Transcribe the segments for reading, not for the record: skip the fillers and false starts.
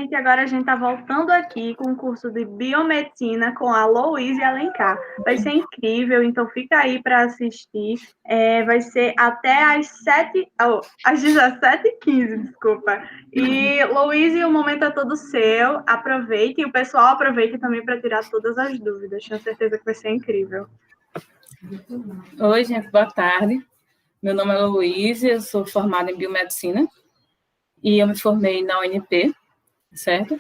gente, agora a gente está voltando aqui com o curso de Biomedicina com a Louise Alencar. Vai ser incrível, então fica aí para assistir. Vai ser até às 17h15, desculpa. E, Louise, o momento é todo seu. Aproveite, e o pessoal aproveite também para tirar todas as dúvidas. Tenho certeza que vai ser incrível. Oi, gente, boa tarde. Meu nome é Louise, eu sou formada em Biomedicina e eu me formei na UNP, certo?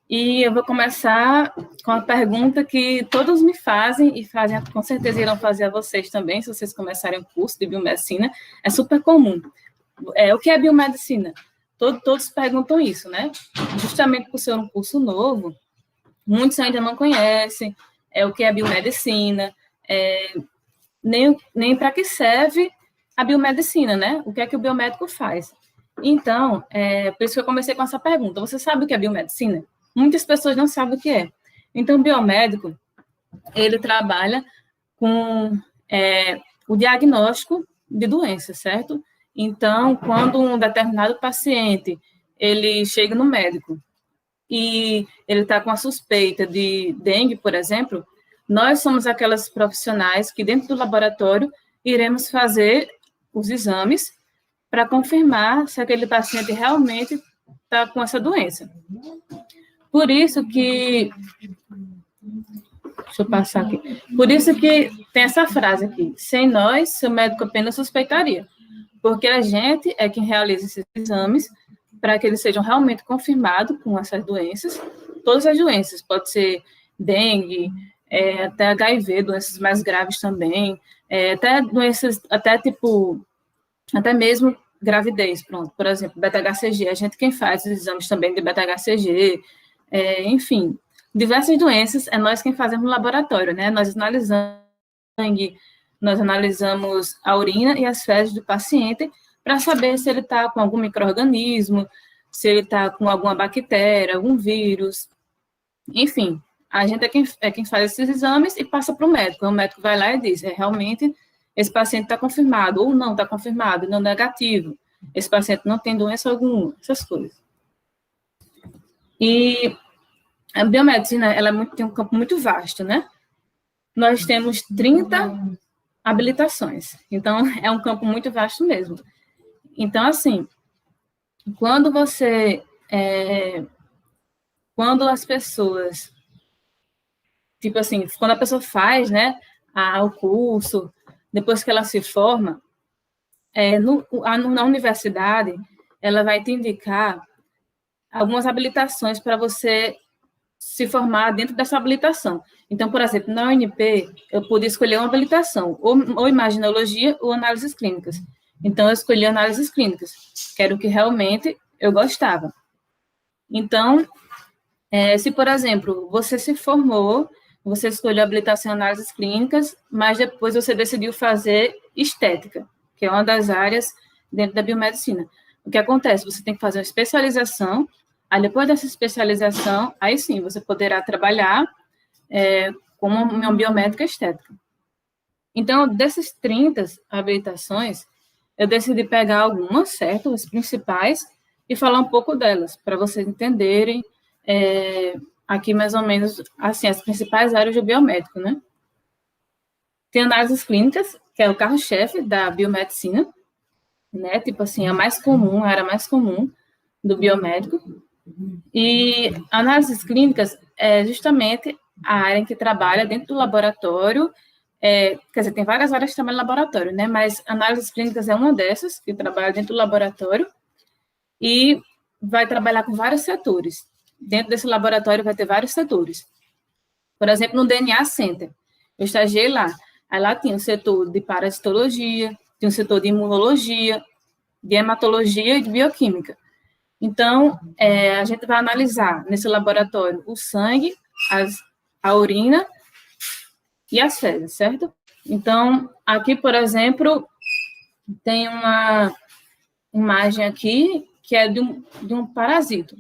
E eu vou começar com a pergunta que todos me fazem e fazem, com certeza irão fazer a vocês também, se vocês começarem o curso de Biomedicina, é super comum. O que é Biomedicina? Todos perguntam isso, né? Justamente por ser um curso novo, muitos ainda não conhecem o que é Biomedicina, nem para que serve a biomedicina, né? O que é que o biomédico faz? Então, por isso que eu comecei com essa pergunta. Você sabe o que é biomedicina? Muitas pessoas não sabem o que é. Então, o biomédico, ele trabalha com o diagnóstico de doenças, certo? Então, quando um determinado paciente, ele chega no médico e ele está com a suspeita de dengue, por exemplo, nós somos aquelas profissionais que, dentro do laboratório, iremos fazer os exames para confirmar se aquele paciente realmente está com essa doença. Por isso que... Deixa eu passar aqui. Por isso que tem essa frase aqui: sem nós, seu médico apenas suspeitaria. Porque a gente é quem realiza esses exames para que eles sejam realmente confirmados com essas doenças. Todas as doenças, pode ser dengue, até HIV, doenças mais graves também, até doenças, até mesmo gravidez, pronto. Por exemplo, beta-HCG, a gente quem faz os exames também de beta-HCG, enfim, diversas doenças, é nós quem fazemos no laboratório, né? Nós analisamos sangue, nós analisamos a urina e as fezes do paciente para saber se ele está com algum micro-organismo, se ele está com alguma bactéria, algum vírus, enfim. A gente é quem faz esses exames e passa para o médico. O médico vai lá e diz, realmente, esse paciente está confirmado, ou não está confirmado, não negativo. Esse paciente não tem doença alguma, essas coisas. E a biomedicina, ela tem um campo muito vasto, né? Nós temos 30 habilitações. Então, é um campo muito vasto mesmo. Então, assim, quando as pessoas, tipo assim, quando a pessoa faz, né, o curso, depois que ela se forma, na universidade, ela vai te indicar algumas habilitações para você se formar dentro dessa habilitação. Então, por exemplo, na UNP, eu pude escolher uma habilitação, ou imaginologia ou análises clínicas. Então, eu escolhi análises clínicas, que era o que realmente eu gostava. Então, se, por exemplo, você se formou, você escolheu habilitação em análises clínicas, mas depois você decidiu fazer estética, que é uma das áreas dentro da biomedicina. O que acontece? Você tem que fazer uma especialização, aí depois dessa especialização, aí sim, você poderá trabalhar como uma biomédica estética. Então, dessas 30 habilitações, eu decidi pegar algumas, certo? As principais, e falar um pouco delas, para vocês entenderem aqui mais ou menos, assim, as principais áreas do biomédico, né? Tem análises clínicas, que é o carro-chefe da biomedicina, né? Tipo assim, a área mais comum do biomédico. E análises clínicas é justamente a área em que trabalha dentro do laboratório, quer dizer, tem várias áreas que trabalham no laboratório, né? Mas análises clínicas é uma dessas, que trabalha dentro do laboratório e vai trabalhar com vários setores. Dentro desse laboratório vai ter vários setores. Por exemplo, no DNA Center, eu estagiei lá. Aí lá tinha um setor de parasitologia, tinha um setor de imunologia, de hematologia e de bioquímica. Então, a gente vai analisar nesse laboratório o sangue, a urina e as fezes, certo? Então, aqui, por exemplo, tem uma imagem aqui que é de um parasito,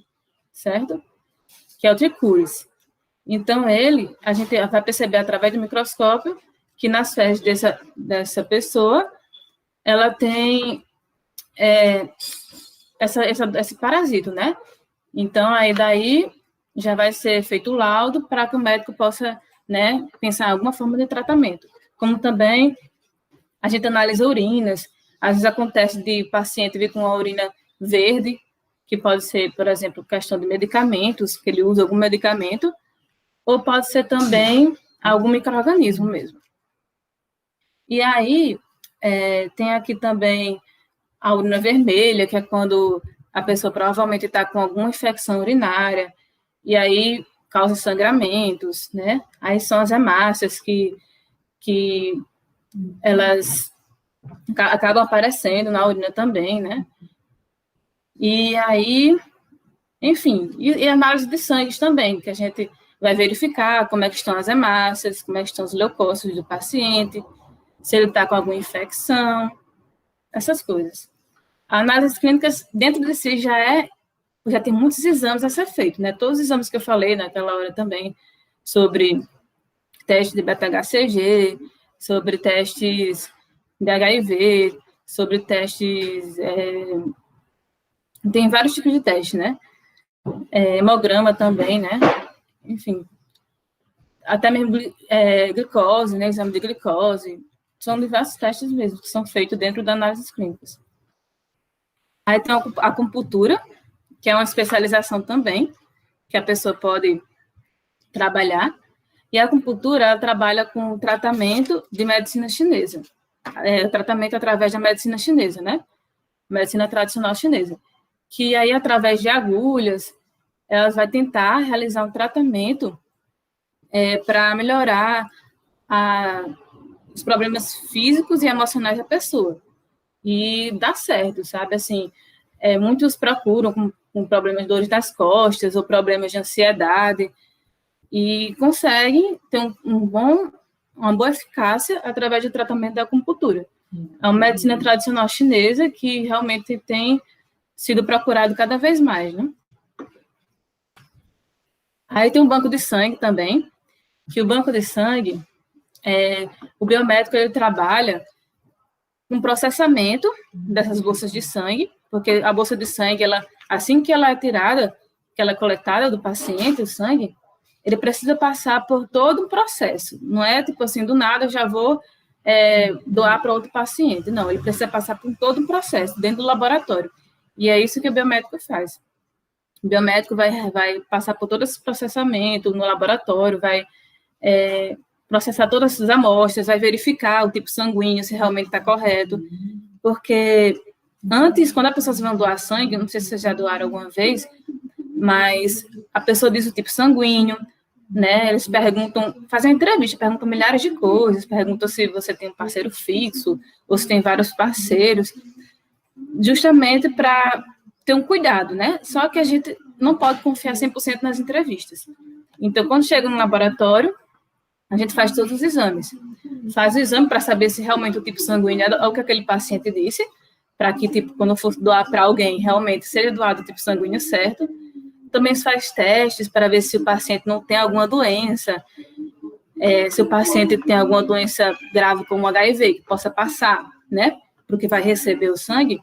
certo? Que é o tricuris. Então, a gente vai perceber através do microscópio que nas fezes dessa pessoa, ela tem esse parasito, né? Então, aí daí já vai ser feito o laudo para que o médico possa, né, pensar em alguma forma de tratamento. Como também a gente analisa urinas, às vezes acontece de paciente vir com a urina verde, que pode ser, por exemplo, questão de medicamentos, que ele usa algum medicamento, ou pode ser também algum micro-organismo mesmo. E aí, tem aqui também a urina vermelha, que é quando a pessoa provavelmente está com alguma infecção urinária, e aí causa sangramentos, né? Aí são as hemácias que elas acabam aparecendo na urina também, né? E aí, enfim, e análise de sangue também, que a gente vai verificar como é que estão as hemácias, como é que estão os leucócitos do paciente, se ele está com alguma infecção, essas coisas. A análise clínica, dentro de si, já tem muitos exames a ser feito, né? Todos os exames que eu falei naquela hora também, sobre teste de beta-HCG, sobre testes de HIV, sobre testes... tem vários tipos de testes, né? Hemograma também, né? Enfim, até mesmo glicose, né? Exame de glicose. São diversos testes mesmo que são feitos dentro da análise clínicas. Aí tem a acupuntura, que é uma especialização também, que a pessoa pode trabalhar. E a acupuntura, ela trabalha com tratamento de medicina chinesa. Tratamento através da medicina chinesa, né? Medicina tradicional chinesa. Que aí, através de agulhas, elas vai tentar realizar um tratamento para melhorar os problemas físicos e emocionais da pessoa. E dá certo, sabe? Assim, muitos procuram com problemas de dores das costas ou problemas de ansiedade e conseguem ter uma boa eficácia através do tratamento da acupuntura. É uma medicina tradicional chinesa que realmente tem sido procurado cada vez mais, né? Aí tem um banco de sangue também, que o banco de sangue, o biomédico, ele trabalha com processamento dessas bolsas de sangue, porque a bolsa de sangue, assim que ela é tirada, que ela é coletada do paciente, o sangue, ele precisa passar por todo um processo. Não é tipo assim, do nada eu já vou doar para outro paciente. Não, ele precisa passar por todo um processo dentro do laboratório. E é isso que o biomédico faz. O biomédico vai passar por todo esse processamento no laboratório, vai processar todas essas amostras, vai verificar o tipo sanguíneo, se realmente está correto. Porque antes, quando a pessoa vai doar sangue, não sei se vocês já doaram alguma vez, mas a pessoa diz o tipo sanguíneo, né? Eles perguntam, fazem entrevista, perguntam milhares de coisas, perguntam se você tem um parceiro fixo, ou se tem vários parceiros, justamente para ter um cuidado, né? Só que a gente não pode confiar 100% nas entrevistas. Então, quando chega no laboratório, a gente faz todos os exames. Faz o exame para saber se realmente o tipo sanguíneo é o que aquele paciente disse, para que, tipo, quando for doar para alguém, realmente seja doado o tipo sanguíneo certo. Também se faz testes para ver se o paciente não tem alguma doença, se o paciente tem alguma doença grave como HIV, que possa passar, né, para o que vai receber o sangue.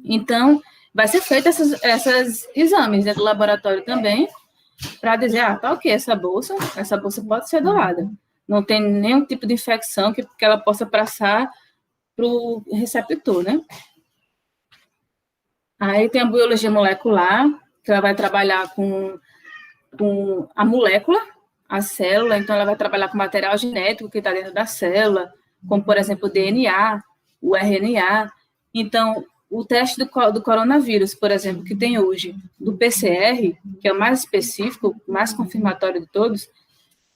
Então, vai ser feito esses exames dentro do laboratório também, para dizer, tá ok, essa bolsa pode ser doada. Não tem nenhum tipo de infecção que ela possa passar para o receptor, né? Aí tem a biologia molecular, que ela vai trabalhar com a molécula, a célula, então ela vai trabalhar com material genético que está dentro da célula, como, por exemplo, o DNA, o RNA. Então, o teste do coronavírus, por exemplo, que tem hoje, do PCR, que é o mais específico, o mais confirmatório de todos,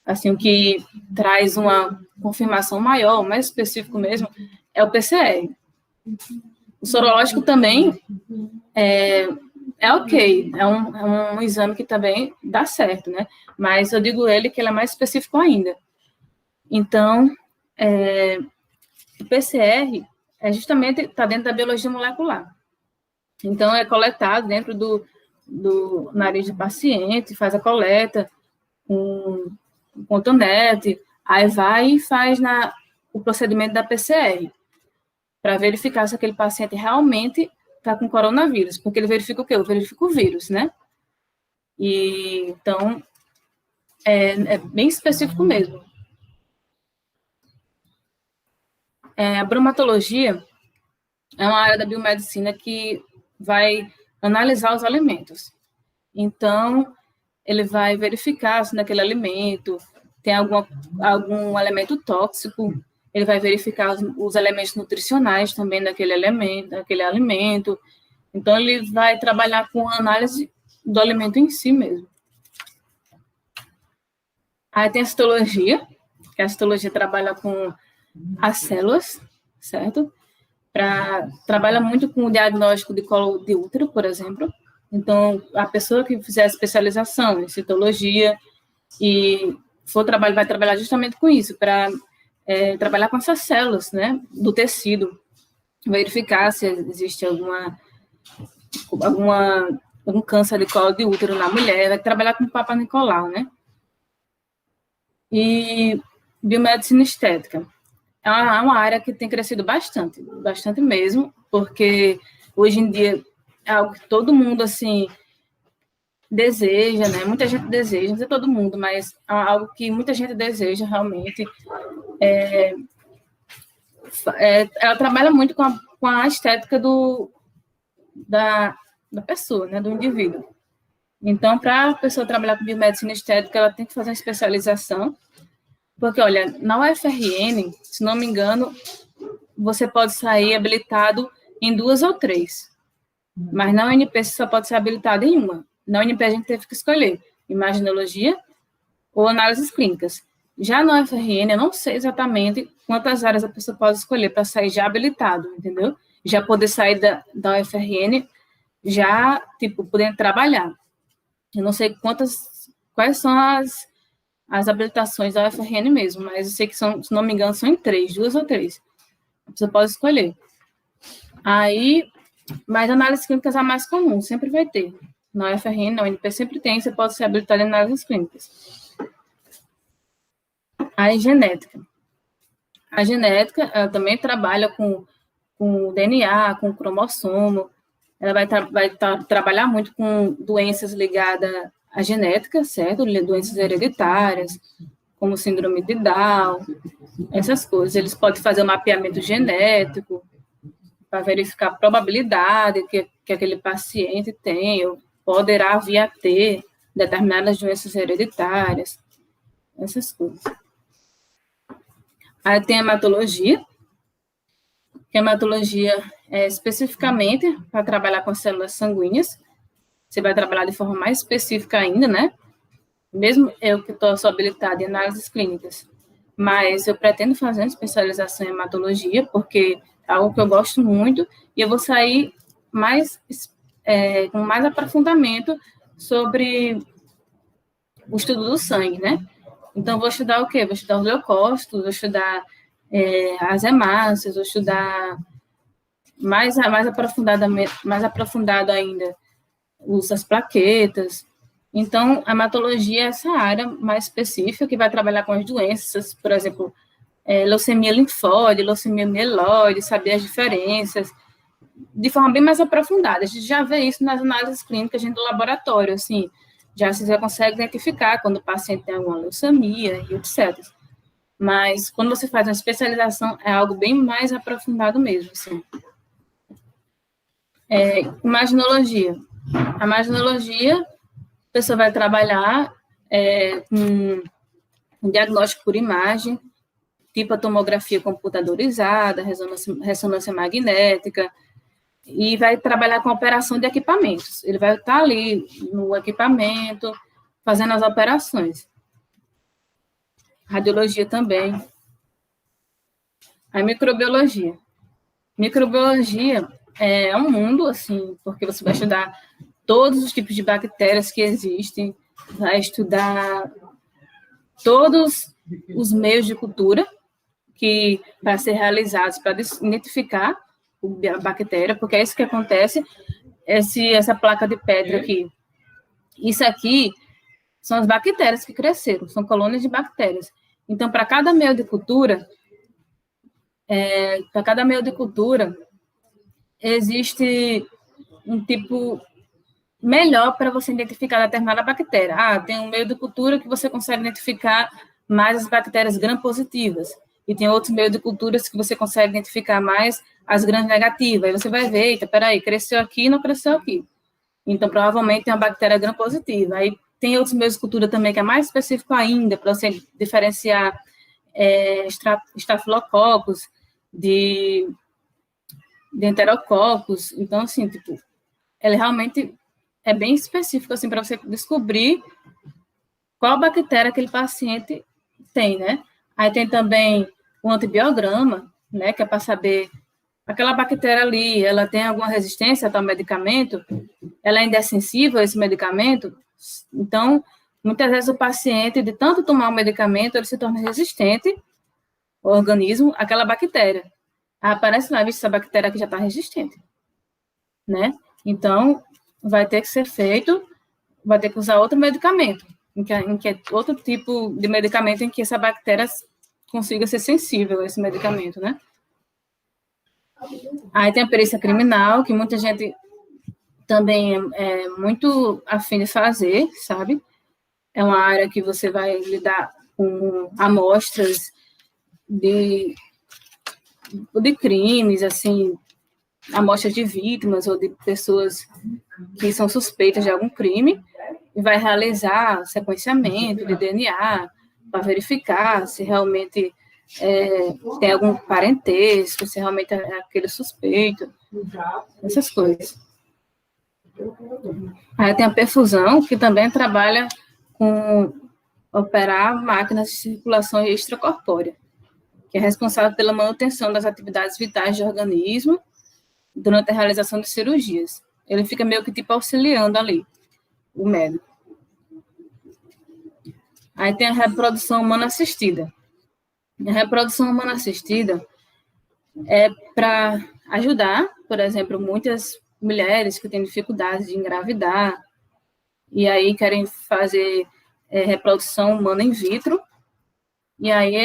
assim, o que traz uma confirmação maior, o mais específico mesmo, é o PCR. O sorológico também é ok, é um exame que também dá certo, né? Mas eu digo que ele é mais específico ainda. Então, o PCR justamente está dentro da biologia molecular. Então, é coletado dentro do nariz do paciente, faz a coleta com cotonete, aí vai e faz o procedimento da PCR, para verificar se aquele paciente realmente está com coronavírus, porque ele verifica o quê? Ele verifica o vírus, né? E, então, é bem específico mesmo. A bromatologia é uma área da biomedicina que vai analisar os alimentos. Então, ele vai verificar se naquele alimento tem algum elemento tóxico, ele vai verificar os elementos nutricionais também daquele alimento. Então, ele vai trabalhar com a análise do alimento em si mesmo. Aí tem a citologia, que a citologia trabalha com as células, certo? Trabalha muito com o diagnóstico de colo de útero, por exemplo. Então, a pessoa que fizer a especialização em citologia e vai trabalhar justamente com isso, para trabalhar com essas células, né, do tecido, verificar se existe algum câncer de colo de útero na mulher, vai trabalhar com o Papa Nicolau, né? E biomedicina estética. É uma área que tem crescido bastante mesmo, porque hoje em dia é algo que todo mundo, assim, deseja, né? Muita gente deseja, não sei todo mundo, mas é algo que muita gente deseja realmente. Ela trabalha muito com a estética da pessoa, né? Do indivíduo. Então, para a pessoa trabalhar com biomedicina estética, ela tem que fazer uma especialização, porque, olha, na UFRN, se não me engano, você pode sair habilitado em 2 ou 3, mas na UNP você só pode ser habilitado em uma. Na UNP a gente teve que escolher imaginologia ou análises clínicas. Já na UFRN, eu não sei exatamente quantas áreas a pessoa pode escolher para sair já habilitado, entendeu? Já poder sair da UFRN, já, tipo, podendo trabalhar. Eu não sei quais são as habilitações da UFRN mesmo, mas eu sei que são, se não me engano, são em 3, 2 ou 3. Você pode escolher. Aí, mas análises clínicas é a mais comum, sempre vai ter. Na UFRN, na UNP sempre tem, você pode ser habilitado em análises clínicas. Aí, genética. A genética, ela também trabalha com o DNA, com o cromossomo. Ela vai trabalhar muito com doenças ligadas à genética, certo? Doenças hereditárias, como síndrome de Down, essas coisas. Eles podem fazer um mapeamento genético para verificar a probabilidade que aquele paciente tem, ou poderá vir a ter determinadas doenças hereditárias, essas coisas. Aí tem a hematologia, que a hematologia é especificamente para trabalhar com células sanguíneas. Você vai trabalhar de forma mais específica ainda, né? Mesmo eu que sou habilitada em análises clínicas, mas eu pretendo fazer uma especialização em hematologia, porque é algo que eu gosto muito, e eu vou sair com mais aprofundamento sobre o estudo do sangue, né? Então, vou estudar o quê? Vou estudar os leucócitos, vou estudar as hemácias, vou estudar mais aprofundado ainda as plaquetas. Então, a hematologia é essa área mais específica que vai trabalhar com as doenças, por exemplo, leucemia linfóide, leucemia mieloide, saber as diferenças, de forma bem mais aprofundada. A gente já vê isso nas análises clínicas do laboratório, assim, você já consegue identificar quando o paciente tem alguma leucemia e etc. Mas, quando você faz uma especialização, é algo bem mais aprofundado mesmo, assim. Imaginologia. A imaginologia, a pessoa vai trabalhar com um diagnóstico por imagem, tipo a tomografia computadorizada, ressonância magnética, e vai trabalhar com operação de equipamentos. Ele vai estar ali no equipamento, fazendo as operações. Radiologia também. A microbiologia. Microbiologia é um mundo, assim, porque você vai estudar todos os tipos de bactérias que existem, vai estudar todos os meios de cultura que para ser realizados para identificar a bactéria, porque é isso que acontece, essa placa de pedra aqui. Isso aqui são as bactérias que cresceram, são colônias de bactérias. Então, para cada meio de cultura, existe um tipo melhor para você identificar determinada bactéria. Tem um meio de cultura que você consegue identificar mais as bactérias gram-positivas, e tem outros meios de culturas que você consegue identificar mais as gram-negativas. Aí você vai ver, eita, peraí, cresceu aqui, não cresceu aqui. Então, provavelmente tem uma bactéria gram-positiva. Aí tem outros meios de cultura também que é mais específico ainda, para você diferenciar estafilococos de enterococos. Então, assim, tipo, ela realmente é bem específico, assim, para você descobrir qual bactéria aquele paciente tem, né? Aí tem também o antibiograma, né, que é para saber aquela bactéria ali, ela tem alguma resistência a tal medicamento, ela ainda é sensível a esse medicamento. Então, muitas vezes o paciente, de tanto tomar o medicamento, ele se torna resistente ao organismo àquela bactéria. Aparece lá, visto, essa bactéria aqui já está resistente, né? Então, vai ter que ser feito, vai ter que usar outro medicamento, em que é outro tipo de medicamento em que essa bactéria consiga ser sensível a esse medicamento, né? Aí tem a perícia criminal, que muita gente também é muito afim de fazer, sabe? É uma área que você vai lidar com amostras de crimes, assim, amostras de vítimas ou de pessoas que são suspeitas de algum crime, e vai realizar sequenciamento de DNA para verificar se realmente tem algum parentesco, se realmente é aquele suspeito, essas coisas. Aí tem a perfusão, que também trabalha com operar máquinas de circulação extracorpórea, que é responsável pela manutenção das atividades vitais do organismo durante a realização de cirurgias. Ele fica meio que tipo auxiliando ali, o médico. Aí tem a reprodução humana assistida. A reprodução humana assistida é para ajudar, por exemplo, muitas mulheres que têm dificuldade de engravidar e aí querem fazer reprodução humana in vitro, e aí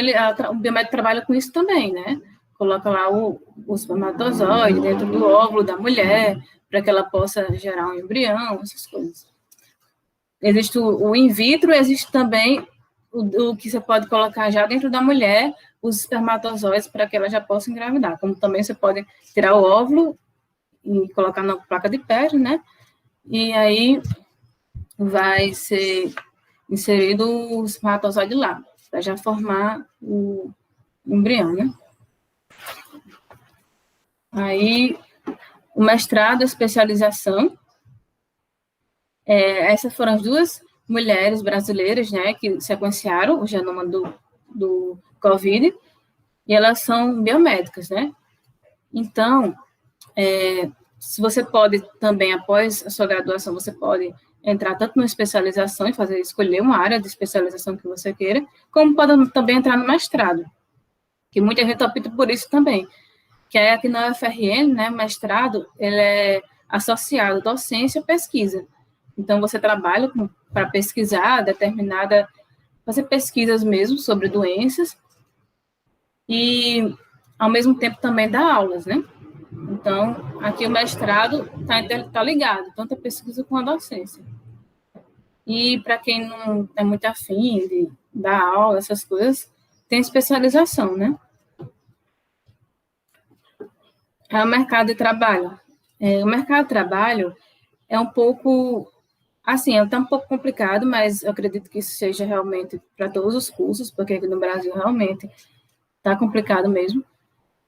o biomédico trabalha com isso também, né? Coloca lá o espermatozoide dentro do óvulo da mulher, para que ela possa gerar um embrião, essas coisas. Existe o in vitro, existe também o que você pode colocar já dentro da mulher, os espermatozoides, para que ela já possa engravidar. Como também você pode tirar o óvulo e colocar na placa de Petri, né? E aí vai ser inserido o espermatozoide lá, para já formar o embrião, né? Aí, o mestrado, a especialização, essas foram as duas mulheres brasileiras, né, que sequenciaram o genoma do COVID, e elas são biomédicas, né? Então, se você pode também, após a sua graduação, você pode entrar tanto numa especialização e escolher uma área de especialização que você queira, como pode também entrar no mestrado, que muita gente opta por isso também, que é aqui na UFRN, né, mestrado, ele é associado à docência e pesquisa. Então, você trabalha para pesquisar fazer pesquisas mesmo sobre doenças e, ao mesmo tempo, também dar aulas, né? Então, aqui o mestrado está ligado, tanto a pesquisa com a docência. E, para quem não é muito afim de dar aula, essas coisas, tem especialização, né? É o mercado de trabalho. O mercado de trabalho é um pouco, assim, é um pouco complicado, mas eu acredito que isso seja realmente para todos os cursos, porque aqui no Brasil realmente está complicado mesmo.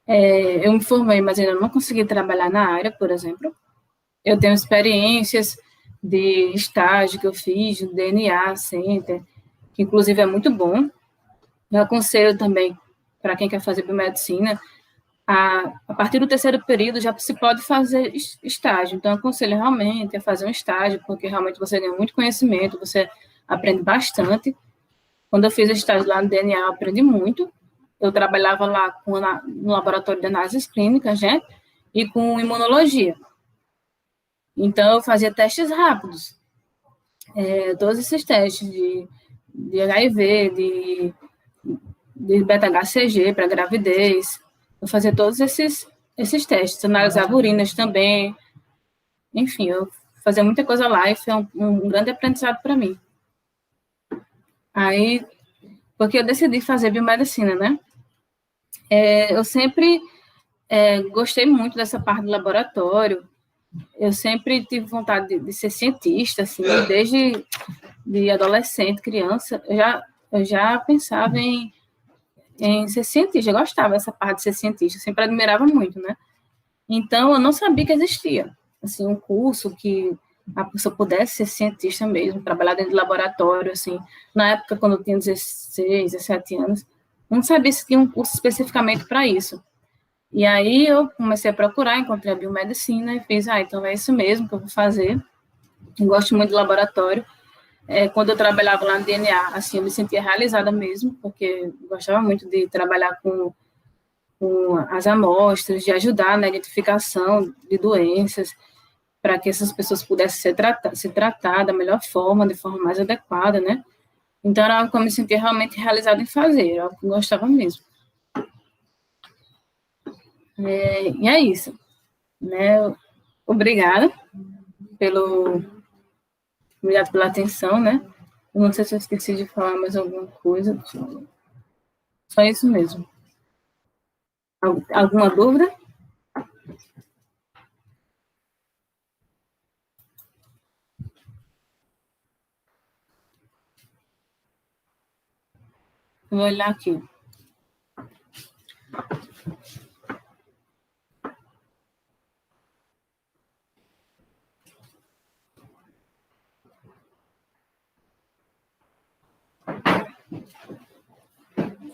Eu me formei, mas ainda não consegui trabalhar na área, por exemplo. Eu tenho experiências de estágio que eu fiz, no DNA Center, que inclusive é muito bom. Eu aconselho também, para quem quer fazer biomedicina, a partir do terceiro período já se pode fazer estágio. Então, eu aconselho realmente a fazer um estágio, porque realmente você ganha muito conhecimento, você aprende bastante. Quando eu fiz o estágio lá no DNA, eu aprendi muito. Eu trabalhava lá no laboratório de análises clínicas, né? E com imunologia. Então, eu fazia testes rápidos. Todos esses testes de HIV, de beta-HCG para gravidez. Eu fazia todos esses testes, analisava urinas também. Enfim, eu fazia muita coisa lá e foi um grande aprendizado para mim. Aí, porque eu decidi fazer biomedicina, né? Eu sempre gostei muito dessa parte do laboratório. Eu sempre tive vontade de ser cientista, assim, desde de adolescente, criança. Eu já pensava em ser cientista. Eu gostava dessa parte de ser cientista. Eu sempre admirava muito, né? Então, eu não sabia que existia, assim, um curso que a pessoa pudesse ser cientista mesmo, trabalhar dentro do laboratório, assim. Na época, quando eu tinha 16, 17 anos, não sabia se tinha um curso especificamente para isso. E aí eu comecei a procurar, encontrei a biomedicina e fiz, então é isso mesmo que eu vou fazer. Eu gosto muito do laboratório. Quando eu trabalhava lá no DNA, assim, eu me sentia realizada mesmo, porque eu gostava muito de trabalhar com as amostras, de ajudar na identificação de doenças, para que essas pessoas pudessem se tratar da melhor forma, de forma mais adequada, né? Então, era algo que eu me sentia realmente realizada em fazer, era algo que eu gostava mesmo. E é isso, né? Obrigada obrigado pela atenção, né? Eu não sei se eu esqueci de falar mais alguma coisa. Só isso mesmo. Alguma dúvida? Vou olhar aqui.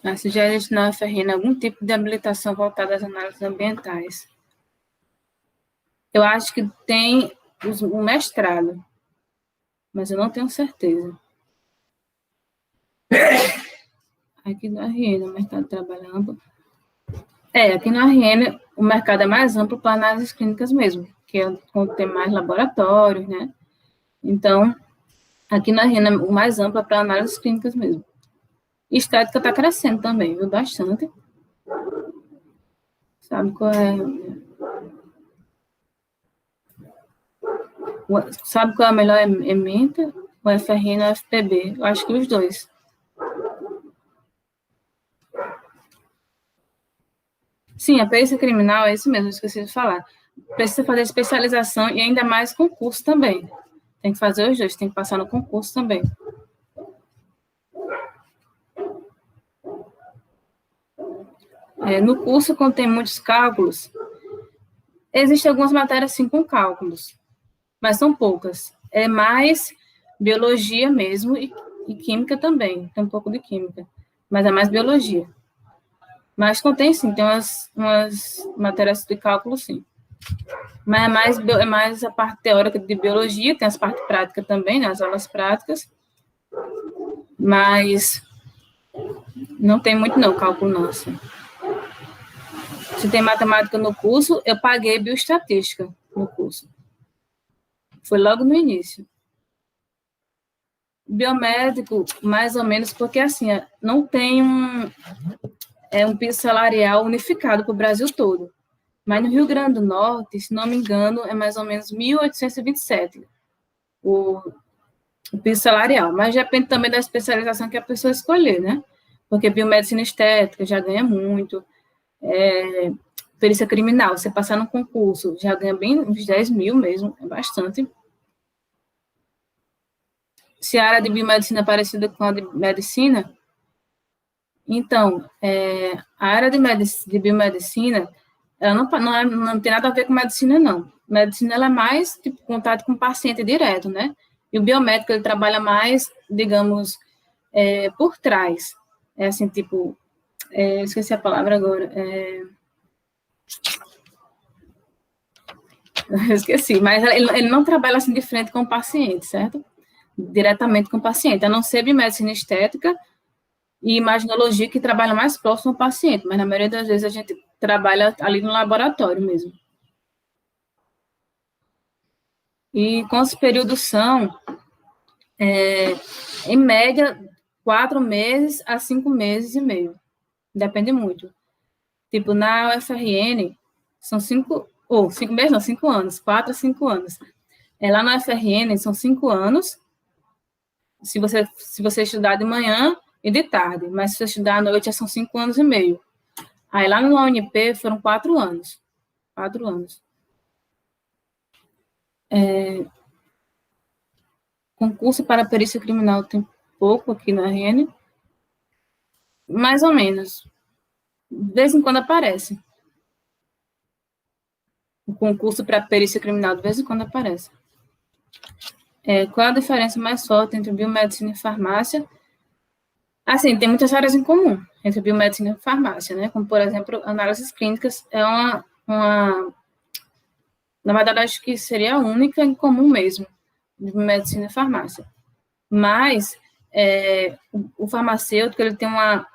A sugere na UFRN algum tipo de habilitação voltada às análises ambientais. Eu acho que tem um mestrado, mas eu não tenho certeza. Aqui no RN, o mercado de trabalho amplo. Aqui no RN, o mercado é mais amplo para análises clínicas mesmo, que é quando tem mais laboratórios, né? Então, aqui no RN, o mais amplo é para análises clínicas mesmo. Estética está crescendo também, viu? Bastante. Sabe qual é? Sabe qual é a melhor ementa? O FRN ou o FPB? Eu acho que os dois. Sim, a perícia criminal é isso mesmo, esqueci de falar. Precisa fazer especialização e ainda mais concurso também. Tem que fazer os dois, tem que passar no concurso também. No curso, quando tem muitos cálculos, existem algumas matérias, sim, com cálculos, mas são poucas. É mais biologia mesmo e química também. Tem um pouco de química, mas é mais biologia. Mas contém, sim, tem umas matérias de cálculo, sim. Mas é mais a parte teórica de biologia, tem as partes práticas também, né, as aulas práticas, mas não tem muito não, cálculo não, assim. Se tem matemática no curso, eu paguei bioestatística no curso. Foi logo no início. Biomédico, mais ou menos, porque assim, não tem um piso salarial unificado para o Brasil todo. Mas no Rio Grande do Norte, se não me engano, é mais ou menos 1.827 o piso salarial. Mas depende também da especialização que a pessoa escolher, né? Porque biomedicina estética já ganha muito. Perícia criminal, você passar no concurso, já ganha bem uns 10 mil mesmo, é bastante. Se a área de biomedicina é parecida com a de medicina, então, a área de biomedicina, ela não tem nada a ver com medicina, não. Medicina, ela é mais, tipo, contato com o paciente direto, né? E o biomédico, ele trabalha mais, digamos, por trás. É assim, tipo, esqueci a palavra agora. Esqueci, mas ele não trabalha assim de frente com o paciente, certo? Diretamente com o paciente, a não ser biomedicina estética e imaginologia, que trabalha mais próximo ao paciente, mas na maioria das vezes a gente trabalha ali no laboratório mesmo. E quantos períodos são? Em média, 4 meses a 5 meses e meio. Depende muito. Tipo, na UFRN, são 5 meses, não, 5 anos, 4 a 5 anos. Lá na UFRN são 5 anos, se você estudar de manhã e de tarde, mas se você estudar à noite, são 5 anos e meio. Aí lá no UNP foram 4 anos. 4 anos. Concurso para perícia criminal tem pouco aqui na RN. Mais ou menos. De vez em quando aparece. O concurso para perícia criminal, de vez em quando aparece. Qual a diferença mais forte entre biomedicina e farmácia? Assim, tem muitas áreas em comum entre biomedicina e farmácia, né? Como, por exemplo, análises clínicas é na verdade, acho que seria a única em comum mesmo, de biomedicina e farmácia. Mas o farmacêutico, ele tem uma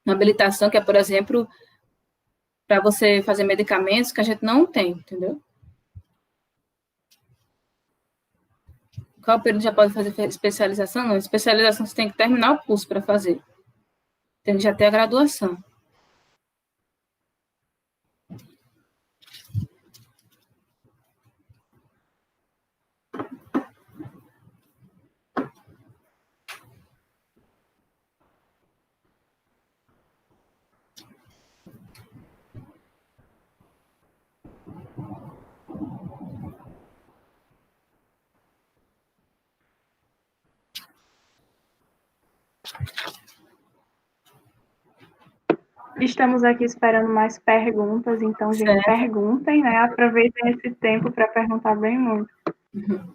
habilitação que é, por exemplo, para você fazer medicamentos que a gente não tem, entendeu? Qual período já pode fazer especialização? Não, especialização você tem que terminar o curso para fazer. Tem que já ter a graduação. Estamos aqui esperando mais perguntas, então, gente, perguntem, né? Aproveitem esse tempo para perguntar bem muito. Uhum.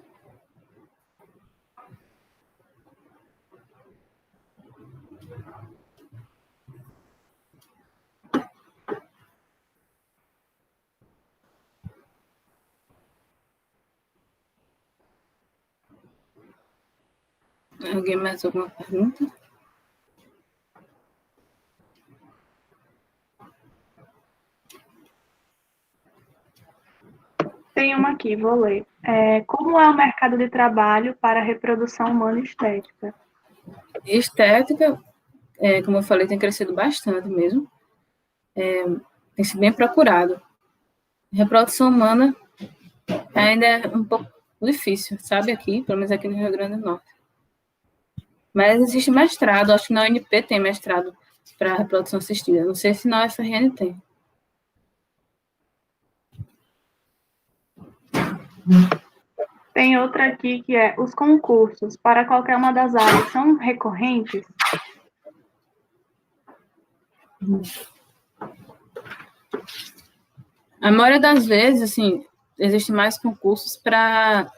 Alguém mais alguma pergunta? Tem uma aqui, vou ler. Como é o mercado de trabalho para a reprodução humana estética? Estética, como eu falei, tem crescido bastante mesmo. Tem sido bem procurado. Reprodução humana ainda é um pouco difícil, sabe? Aqui, pelo menos aqui no Rio Grande do Norte. Mas existe mestrado, acho que na UNP tem mestrado para reprodução assistida. Não sei se na UFRN tem. Tem outra aqui que é: os concursos para qualquer uma das áreas são recorrentes? A maioria das vezes, assim, existe mais concursos para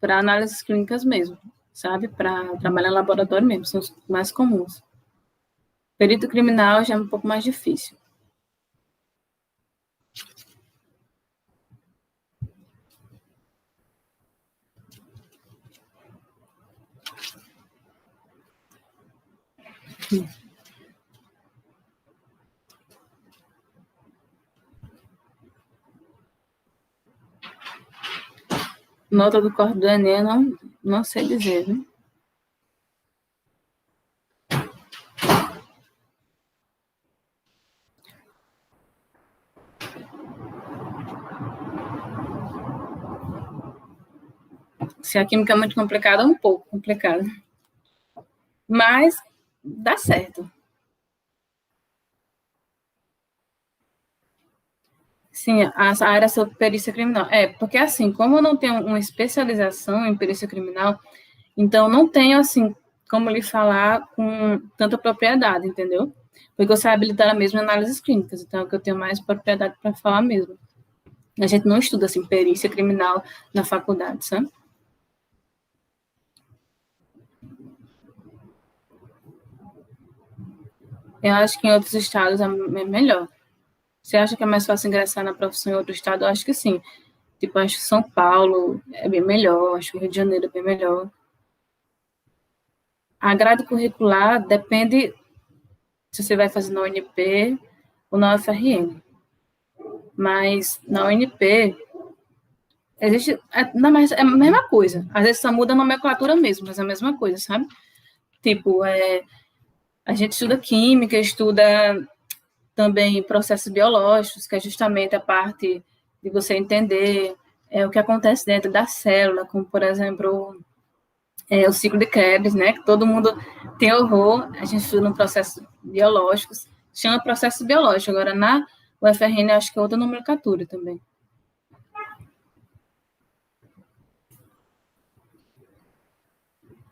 análises clínicas mesmo, sabe? Para trabalhar em laboratório mesmo, são os mais comuns. Perito criminal já é um pouco mais difícil. Nota do corpo do Enem, não sei dizer, viu? Se a química é muito complicada, é um pouco complicada. Mas dá certo. Sim, a área sobre perícia criminal. Porque assim, como eu não tenho uma especialização em perícia criminal, então não tenho, assim, como lhe falar com tanta propriedade, entendeu? Porque eu sou habilitada mesmo em análises clínicas, então é que eu tenho mais propriedade para falar mesmo. A gente não estuda, assim, perícia criminal na faculdade, sabe? Eu acho que em outros estados é melhor. Você acha que é mais fácil ingressar na profissão em outro estado? Eu acho que sim. Tipo, acho que São Paulo é bem melhor, acho que o Rio de Janeiro é bem melhor. A grade curricular depende se você vai fazer na UNP ou na UFRN. Mas na UNP, existe. Mas é a mesma coisa. Às vezes só muda a nomenclatura mesmo, mas é a mesma coisa, sabe? Tipo, a gente estuda química, estuda também processos biológicos, que é justamente a parte de você entender o que acontece dentro da célula, como, por exemplo, o ciclo de Krebs, né, que todo mundo tem horror, a gente estuda no processos biológicos, chama processo biológico, agora na UFRN acho que é outra nomenclatura também.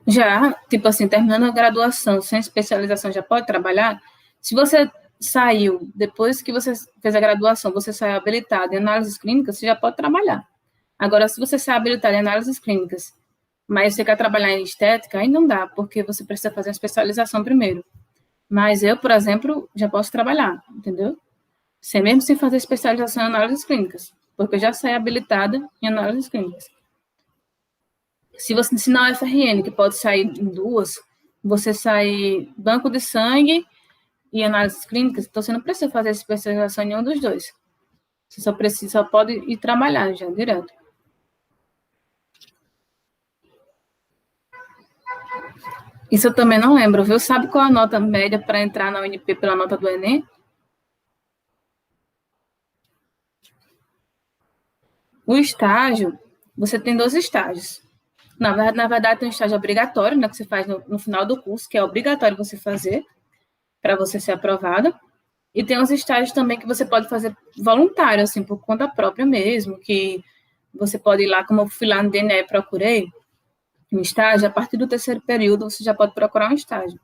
Já, tipo assim, terminando a graduação, sem especialização, já pode trabalhar? Se você saiu, depois que você fez a graduação, você saiu habilitado em análises clínicas, você já pode trabalhar. Agora, se você sai habilitado em análises clínicas, mas você quer trabalhar em estética, aí não dá, porque você precisa fazer uma especialização primeiro. Mas eu, por exemplo, já posso trabalhar, entendeu? Mesmo sem fazer especialização em análises clínicas, porque eu já saí habilitada em análises clínicas. Se na UFRN, que pode sair em duas, você sai banco de sangue e análises clínicas, então você não precisa fazer especialização em nenhum dos dois. Você só pode ir trabalhar já, direto. Isso eu também não lembro, viu? Sabe qual a nota média para entrar na UNP pela nota do Enem? O estágio, você tem 2 estágios. Na verdade, tem um estágio obrigatório, né, que você faz no final do curso, que é obrigatório você fazer para você ser aprovada. E tem uns estágios também que você pode fazer voluntário, assim, por conta própria mesmo, que você pode ir lá, como eu fui lá no DNE e procurei um estágio, a partir do 3º período você já pode procurar um estágio.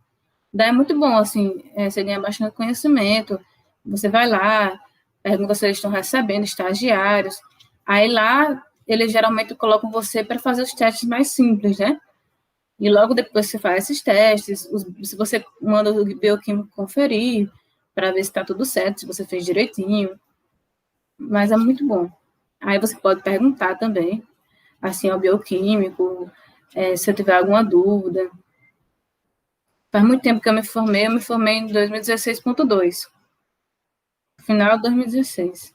Daí é muito bom, assim, você ganha bastante conhecimento, você vai lá, pergunta se eles estão recebendo estagiários, aí lá eles geralmente colocam você para fazer os testes mais simples, né? E logo depois você faz esses testes, se você manda o bioquímico conferir, para ver se está tudo certo, se você fez direitinho, mas é muito bom. Aí você pode perguntar também, assim, ao bioquímico, se eu tiver alguma dúvida. Faz muito tempo que eu me formei em 2016.2, final de 2016.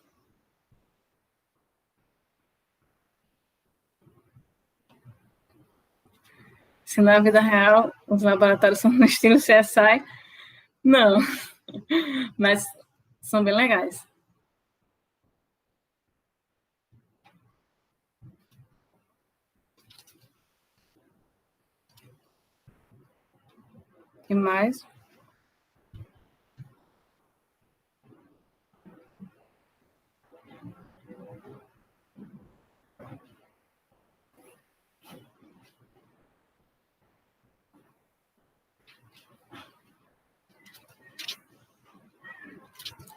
Se na vida real os laboratórios são no estilo CSI, não, mas são bem legais. O que mais?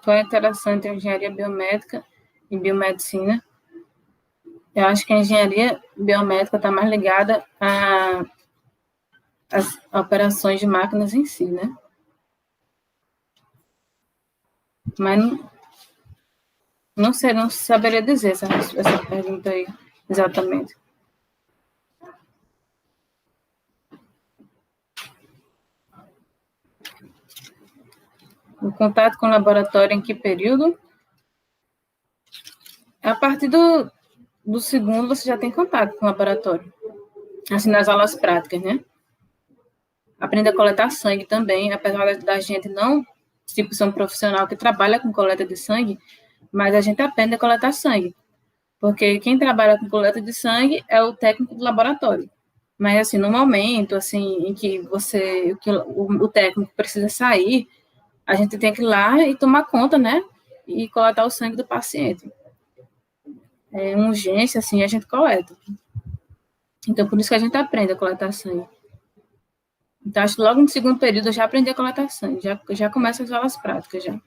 Qual é a interação entre engenharia biomédica e biomedicina? Eu acho que a engenharia biomédica está mais ligada às operações de máquinas em si, né? Mas não sei, não saberia dizer essa pergunta aí exatamente. O contato com o laboratório em que período? A partir do segundo, você já tem contato com o laboratório. Assim, nas aulas práticas, né? Aprende a coletar sangue também, apesar da gente não, tipo, ser um profissional que trabalha com coleta de sangue, mas a gente aprende a coletar sangue. Porque quem trabalha com coleta de sangue é o técnico do laboratório. Mas, assim, no momento, assim, em que o técnico precisa sair, a gente tem que ir lá e tomar conta, né? E coletar o sangue do paciente. É uma urgência, assim, a gente coleta. Então, por isso que a gente aprende a coletar sangue. Então, acho que logo no segundo período eu já aprendi a coletar sangue, já começa as aulas práticas, já.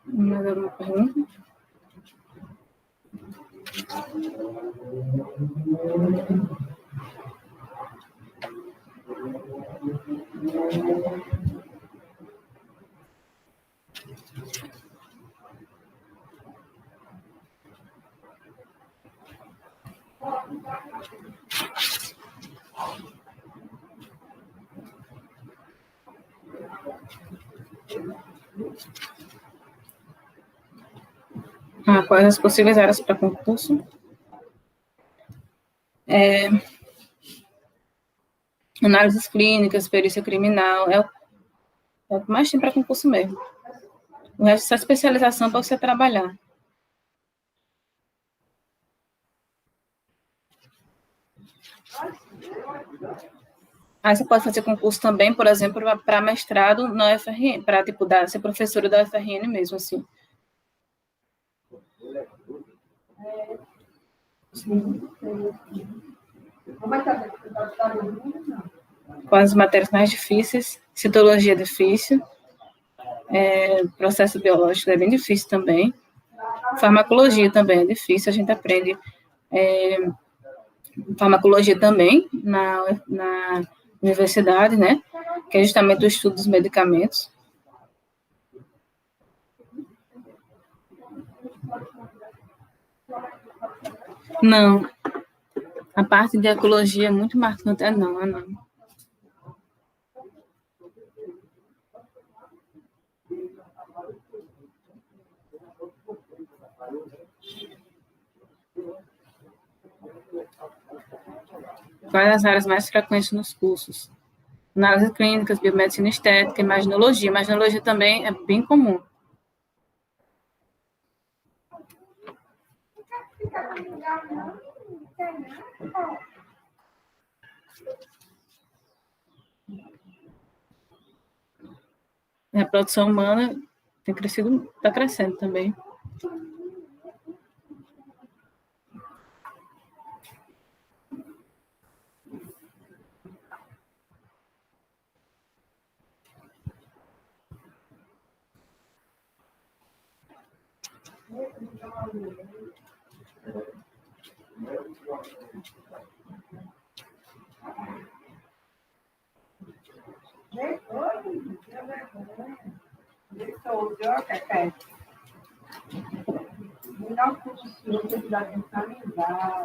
Mais alguma pergunta? Quais as possíveis áreas para concurso? Análises clínicas, perícia criminal, é o que mais tem para concurso mesmo. O resto é só especialização para você trabalhar. Aí você pode fazer concurso também, por exemplo, para mestrado na UFRN, para tipo, ser professora da UFRN mesmo, assim. Com as matérias mais difíceis, citologia é difícil, processo biológico é bem difícil também, farmacologia também é difícil, a gente aprende farmacologia também na universidade, né, que é justamente o estudo dos medicamentos. Não, a parte de ecologia é muito marcante, não. Quais as áreas mais frequentes nos cursos? Análises clínicas, biomedicina estética, imaginologia. Imaginologia também é bem comum. A reprodução humana tem crescido, está crescendo também.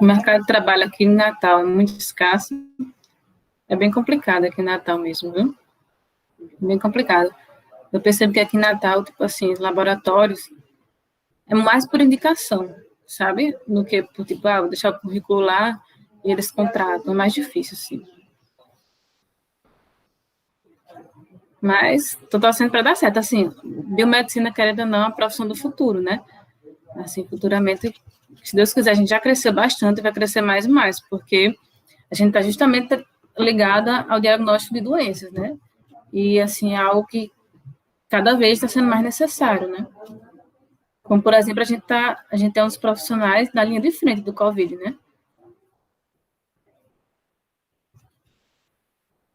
O mercado de trabalho aqui em Natal é muito escasso. É bem complicado aqui em Natal mesmo, viu? Bem complicado. Eu percebo que aqui em Natal, tipo assim, os laboratórios é mais por indicação, sabe? Do que por, tipo, vou deixar o currículo lá e eles contratam. É mais difícil, sim. Mas estou torcendo para dar certo. Assim, biomedicina, querendo ou não, é uma profissão do futuro, né? Assim, futuramente, se Deus quiser, a gente já cresceu bastante e vai crescer mais e mais, porque a gente está justamente ligada ao diagnóstico de doenças, né? E, assim, é algo que cada vez está sendo mais necessário, né? Como, por exemplo, a gente é um dos profissionais na linha de frente do Covid, né?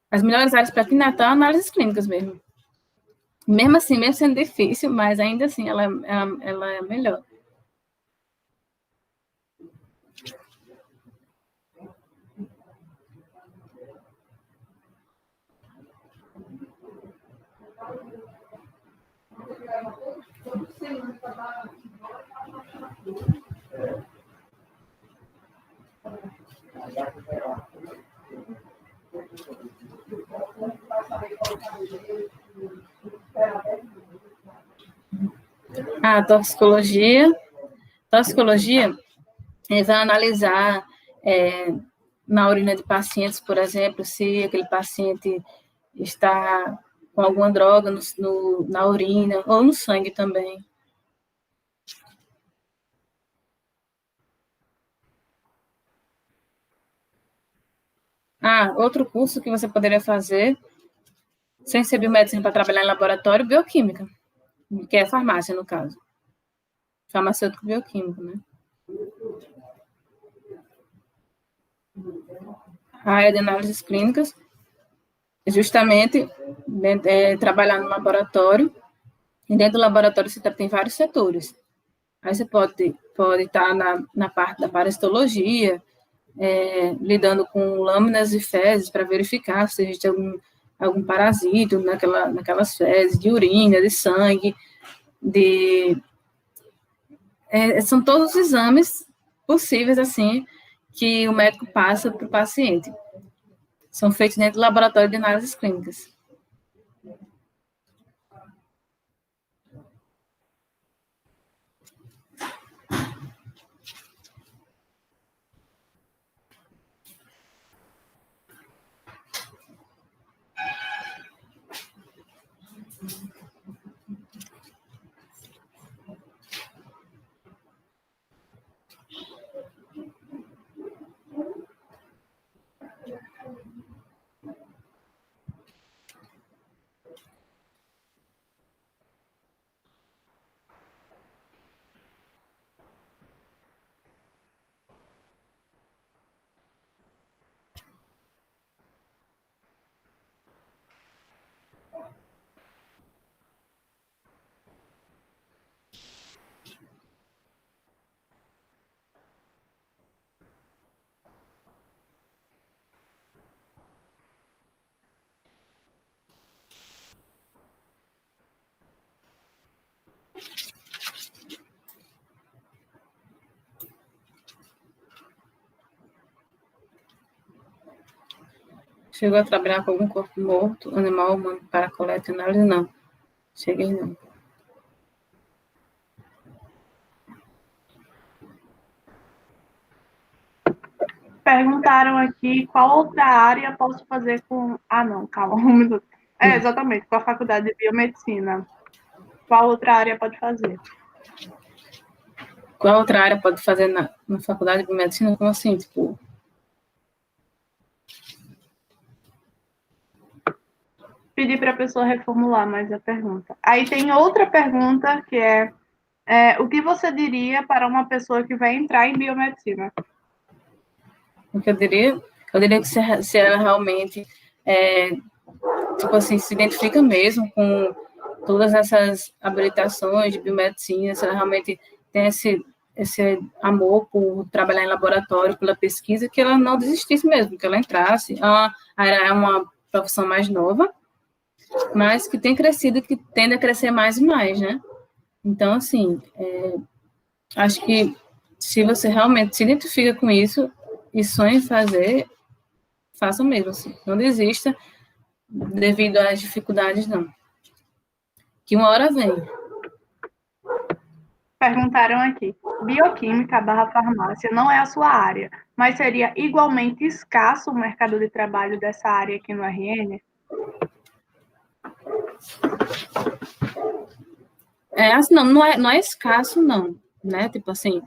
As melhores áreas para aqui em Natal, análises clínicas mesmo. Mesmo assim, mesmo sendo difícil, mas ainda assim ela é melhor. Toxicologia. Toxicologia, eles vão analisar na urina de pacientes, por exemplo, se aquele paciente está com alguma droga na urina ou no sangue também. Outro curso que você poderia fazer, sem ser biomedicina para trabalhar em laboratório, bioquímica, que é farmácia, no caso. Farmacêutico bioquímico, né? A área de análises clínicas, justamente trabalhar no laboratório, e dentro do laboratório você tem vários setores. Aí você pode estar na parte da parasitologia, lidando com lâminas e fezes para verificar se existe algum parasito naquelas fezes, de urina, de sangue, são todos os exames possíveis, assim, que o médico passa para o paciente. São feitos dentro do laboratório de análises clínicas. chegou a trabalhar com algum corpo morto, animal humano para coleta e análise? Não. Cheguei não. Perguntaram aqui qual outra área posso fazer com. Ah, não, calma, um minuto. Exatamente, com a faculdade de biomedicina. Qual outra área pode fazer? Qual outra área pode fazer na faculdade de biomedicina? Como assim? Tipo. Pedir para a pessoa reformular mais a pergunta. Aí tem outra pergunta que é o que você diria para uma pessoa que vai entrar em biomedicina? O que eu diria? Eu diria que se ela realmente, tipo assim, se identifica mesmo com todas essas habilitações de biomedicina, se ela realmente tem esse amor por trabalhar em laboratório, pela pesquisa, que ela não desistisse mesmo, que ela entrasse. É uma profissão mais nova, mas que tem crescido e que tende a crescer mais e mais, né? Então, assim, acho que se você realmente se identifica com isso e sonha em fazer, faça mesmo, assim. Não desista devido às dificuldades, não. Que uma hora vem. Perguntaram aqui. Bioquímica / farmácia não é a sua área, mas seria igualmente escasso o mercado de trabalho dessa área aqui no RN? Assim, não é escasso, não, né? Tipo assim,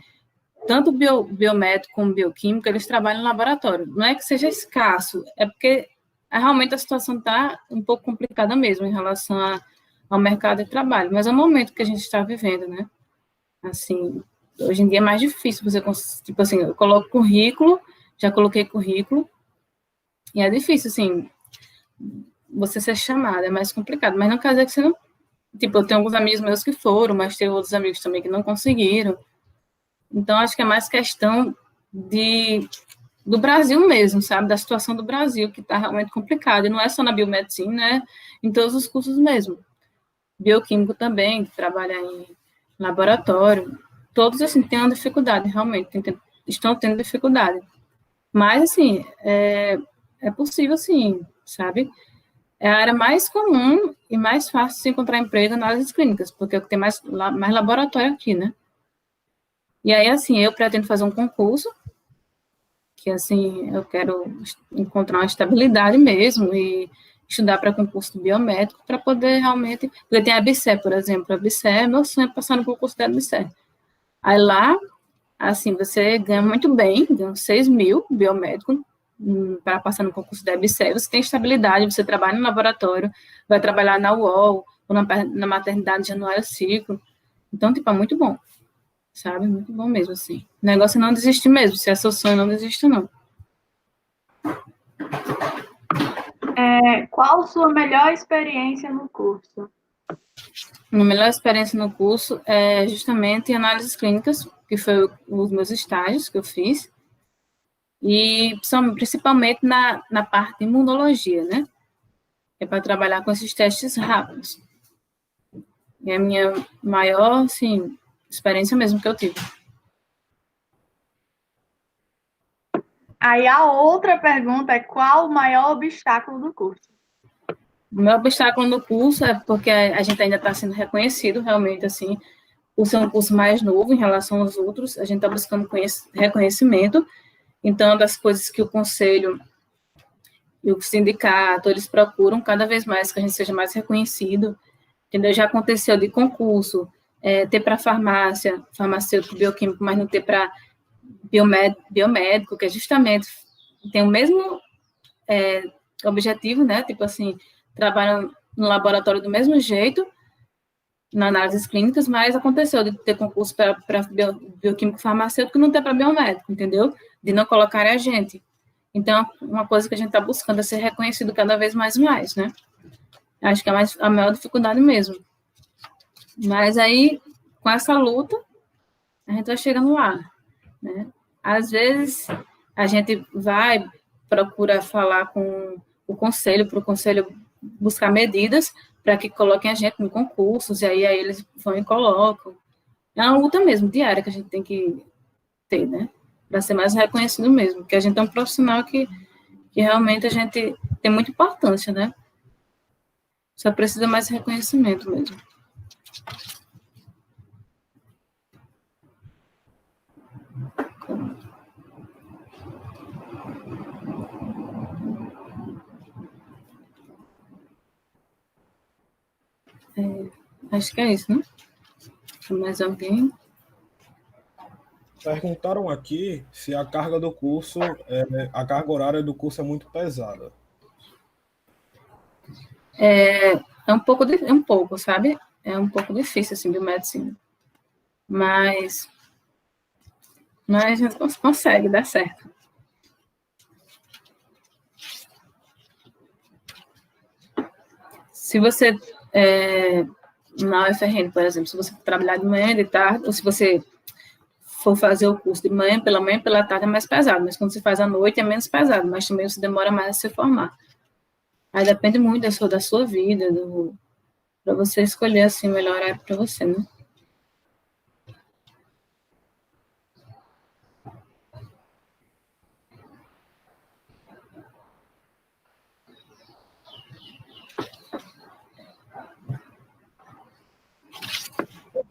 tanto biomédico como bioquímico, eles trabalham em laboratório. Não é que seja escasso, é porque realmente a situação está um pouco complicada mesmo em relação ao mercado de trabalho, mas é o momento que a gente está vivendo, né? Assim, hoje em dia é mais difícil você, tipo assim, eu coloco currículo, já coloquei currículo, e é difícil, assim, você ser chamada, é mais complicado, mas não quer dizer que você não. Tipo, eu tenho alguns amigos meus que foram, mas tem outros amigos também que não conseguiram. Então, acho que é mais questão do Brasil mesmo, sabe? Da situação do Brasil, que está realmente complicada. E não é só na biomedicina, né? Em todos os cursos mesmo. Bioquímico também, que trabalha em laboratório. Todos, assim, têm uma dificuldade, realmente. Estão tendo dificuldade. Mas, assim, é possível, sim, sabe? É a área mais comum e mais fácil de se encontrar emprego nas análises clínicas, porque é o que tem mais laboratório aqui, né? E aí, assim, eu pretendo fazer um concurso, que, assim, eu quero encontrar uma estabilidade mesmo e estudar para concurso biomédico para poder realmente... Porque tem a ABSE, por exemplo. A ABSE, meu sonho é passar no concurso da ABSE. Aí lá, assim, você ganha muito bem, ganha 6 mil biomédico, para passar no concurso da EBSER, você tem estabilidade, você trabalha no laboratório, vai trabalhar na UOL, ou na maternidade de Januário Ciclo. Então, tipo, é muito bom, sabe? Muito bom mesmo, assim. O negócio é não desistir mesmo, se é seu sonho, não desista, não. Qual sua melhor experiência no curso? A melhor experiência no curso é justamente análises clínicas, que foi os meus estágios que eu fiz, e principalmente na parte de imunologia, né? É para trabalhar com esses testes rápidos. É a minha maior, assim, experiência mesmo que eu tive. Aí a outra pergunta é qual o maior obstáculo do curso? O meu obstáculo no curso é porque a gente ainda está sendo reconhecido, realmente, assim, por ser um curso mais novo em relação aos outros, a gente está buscando reconhecimento. Então, uma das coisas que o conselho e o sindicato, eles procuram cada vez mais que a gente seja mais reconhecido, entendeu? Já aconteceu de concurso, ter para farmácia, farmacêutico, bioquímico, mas não ter para biomédico, que é justamente, tem o mesmo objetivo, né? Tipo assim, trabalham no laboratório do mesmo jeito, na análises clínicas, mas aconteceu de ter concurso para bioquímico farmacêutico e não ter para biomédico, entendeu? De não colocarem a gente. Então, uma coisa que a gente está buscando é ser reconhecido cada vez mais e mais, né? Acho que é a maior dificuldade mesmo. Mas aí, com essa luta, a gente vai chegando lá, né? Às vezes, a gente procura falar com o conselho, para o conselho buscar medidas para que coloquem a gente em concursos, e aí eles vão e colocam. É uma luta mesmo, diária, que a gente tem que ter, né? Para ser mais reconhecido mesmo, porque a gente é um profissional que que realmente a gente tem muita importância, né? Só precisa mais reconhecimento mesmo. Acho que é isso, né? Mais alguém? Perguntaram aqui se a carga do curso, a carga horária do curso é muito pesada. É um pouco, sabe? É um pouco difícil, assim, biomedicina. Mas a gente consegue dar certo. Se você, na UFRN, por exemplo, se você trabalhar de manhã e de tarde, ou se você for fazer o curso de manhã, pela tarde é mais pesado, mas quando você faz à noite é menos pesado, mas também você demora mais a se formar. Aí depende muito da sua vida, para você escolher, assim, o melhor horário para você, né?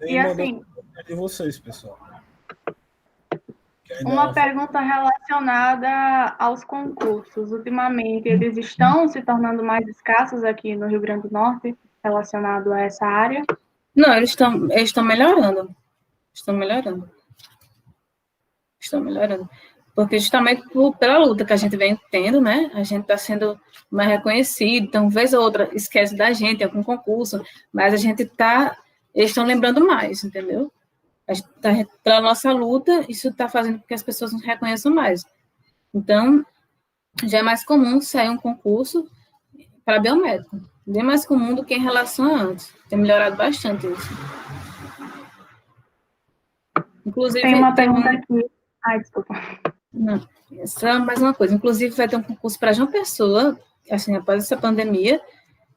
E assim, De vocês, pessoal. uma pergunta relacionada aos concursos. Ultimamente, eles estão se tornando mais escassos aqui no Rio Grande do Norte, relacionado a essa área? Não, eles estão melhorando. Estão melhorando. Porque justamente pela luta que a gente vem tendo, né? A gente está sendo mais reconhecido, então, vez ou outra, esquece da gente em algum concurso, mas a gente está. Eles estão lembrando mais, entendeu? Pela nossa luta, isso está fazendo com que as pessoas nos reconheçam mais. Então, já é mais comum sair um concurso para biomédico. Bem mais comum do que em relação a antes. Tem melhorado bastante isso. Inclusive, tem uma pergunta aqui. Ai, desculpa. Não, só mais uma coisa. Inclusive, vai ter um concurso para João Pessoa, assim, após essa pandemia,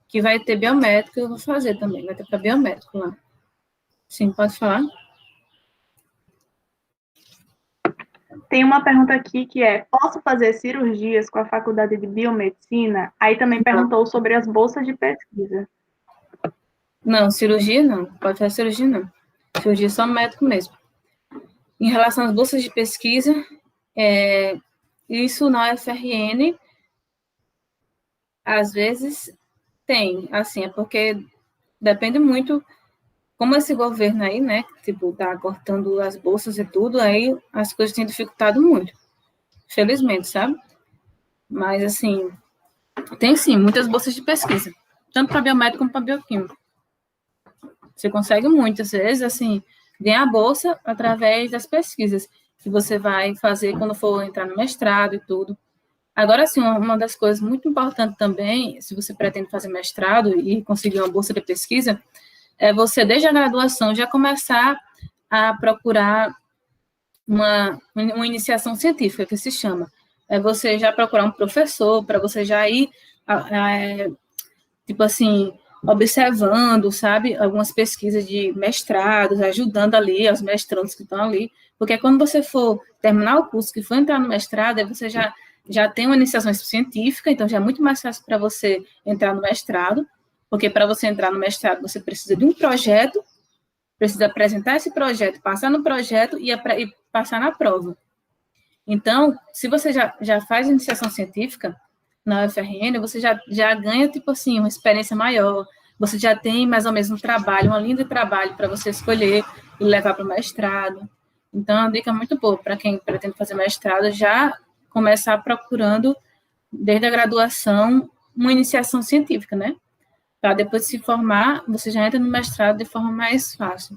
que vai ter biomédico, eu vou fazer também. Vai ter para biomédico lá. Sim, pode falar? Tem uma pergunta aqui que é: posso fazer cirurgias com a faculdade de biomedicina? Aí também perguntou sobre as bolsas de pesquisa. Não, cirurgia não. Pode fazer cirurgia não. Cirurgia é só médico mesmo. Em relação às bolsas de pesquisa, isso na UFRN, às vezes tem, assim, é porque depende muito, como esse governo aí, né, tipo, tá cortando as bolsas e tudo, aí as coisas têm dificultado muito, felizmente, sabe? Mas, assim, tem sim, muitas bolsas de pesquisa, tanto para biomédico como para bioquímico. Você consegue muitas vezes, assim, ganhar bolsa através das pesquisas que você vai fazer quando for entrar no mestrado e tudo. Agora, sim, uma das coisas muito importantes também, se você pretende fazer mestrado e conseguir uma bolsa de pesquisa, é você, desde a graduação, já começar a procurar uma iniciação científica, que se chama. É você já procurar um professor, para você já ir, tipo assim, observando, sabe, algumas pesquisas de mestrados, ajudando ali os mestrandos que estão ali, porque quando você for terminar o curso, que for entrar no mestrado, aí você já tem uma iniciação científica, então já é muito mais fácil para você entrar no mestrado, porque para você entrar no mestrado, você precisa de um projeto, precisa apresentar esse projeto, passar no projeto e passar na prova. Então, se você já faz iniciação científica na UFRN, você já ganha, tipo assim, uma experiência maior, você já tem mais ou menos um trabalho, uma linha de trabalho para você escolher e levar para o mestrado. Então, é uma dica muito boa para quem pretende fazer mestrado, já começar procurando, desde a graduação, uma iniciação científica, né? Para depois de se formar, você já entra no mestrado de forma mais fácil.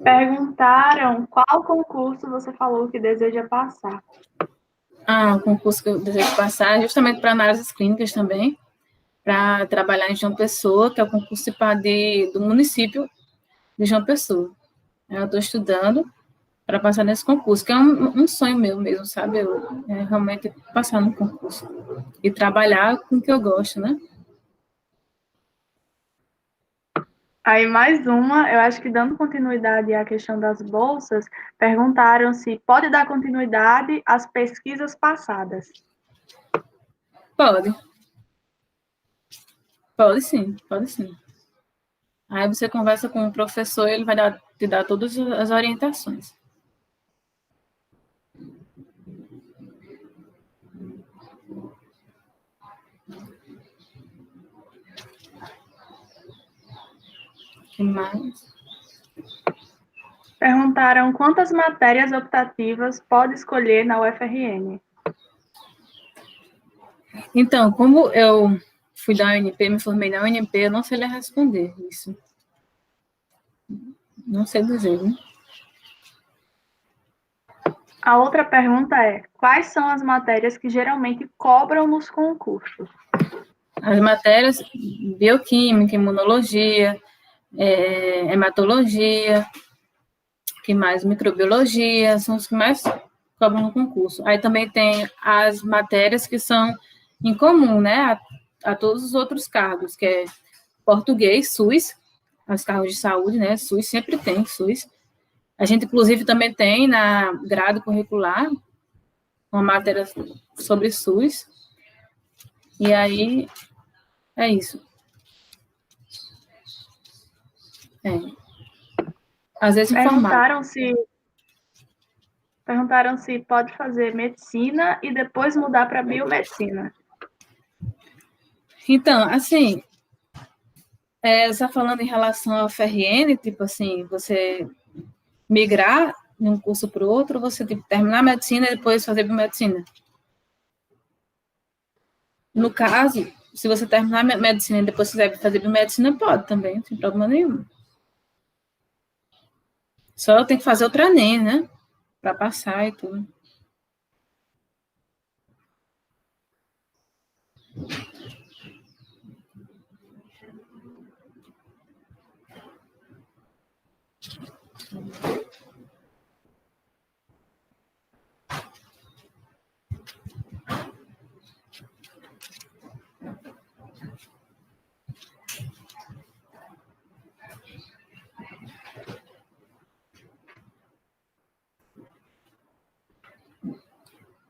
Perguntaram qual concurso você falou que deseja passar. O concurso que eu desejo passar é justamente para análises clínicas também, para trabalhar em João Pessoa, que é o concurso do município de João Pessoa. Eu estou estudando para passar nesse concurso, que é um sonho meu mesmo, sabe? Eu realmente passar no concurso e trabalhar com o que eu gosto, né? Aí mais uma, eu acho que dando continuidade à questão das bolsas, perguntaram se pode dar continuidade às pesquisas passadas. Pode. Pode sim, pode sim. Aí você conversa com o professor, ele vai te dar todas as orientações. O que mais? Perguntaram quantas matérias optativas pode escolher na UFRN. Então, como eu fui da UNP, me formei na UNP, eu não sei lhe responder isso. Não sei dizer, né? A outra pergunta é: quais são as matérias que geralmente cobram nos concursos? As matérias bioquímica, imunologia, hematologia, que mais microbiologia, são os que mais cobram no concurso. Aí também tem as matérias que são em comum, né, a todos os outros cargos, que é português, SUS, os cargos de saúde, né, SUS sempre tem, SUS. A gente, inclusive, também tem na grade curricular uma matéria sobre SUS. E aí, é isso. Às vezes informática. Perguntaram se pode fazer medicina e depois mudar para biomedicina. Então, assim, você está falando em relação ao FRN, tipo assim, você migrar de um curso para o outro, você tipo, terminar a medicina e depois fazer biomedicina. No caso, se você terminar a medicina e depois quiser fazer biomedicina, pode também, não tem problema nenhum. Só tem que fazer o Enem, né? Para passar e tudo.